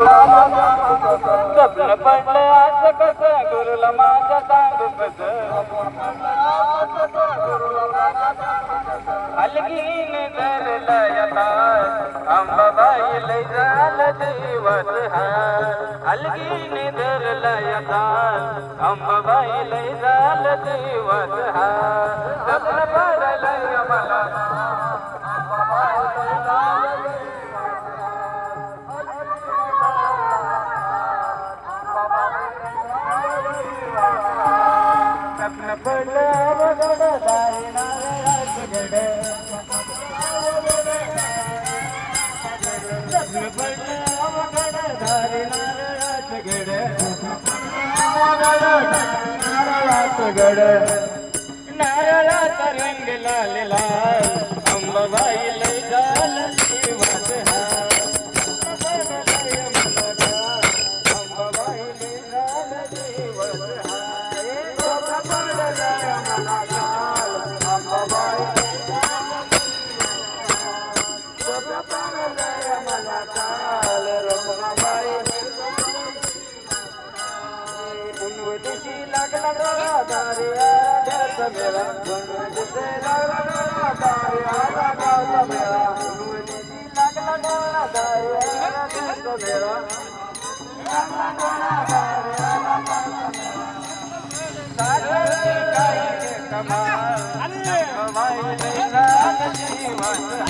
स्वप्न पडलं आज कसं गुरुला माझ्या सांगू कसं हलगीन धरला येतात अंबाबाई लय झालं दिवस हार हलगीन धरला येतात अंबाबाई लय झालं दिवस हार स्वप्न पडलंय मला स्वप्न पडलं वगड दारी नारळाचं गड स्वप्न पडलं वगड दारी नारळाचं गड नारळाचं गड नारळाचा रंग लाल लाल अंबाबाई लय झालं दिवस हार अंबाबाई लय झालं दिवस लागला डोळा दारी आला मेळा लागला डोळा दारी आला गावचा मेळा लागला डोळा दारी आला गावचा मेळा लागला डोळा दारी आला गावचा मेळा काही कमाल बाई लय झालं जीवन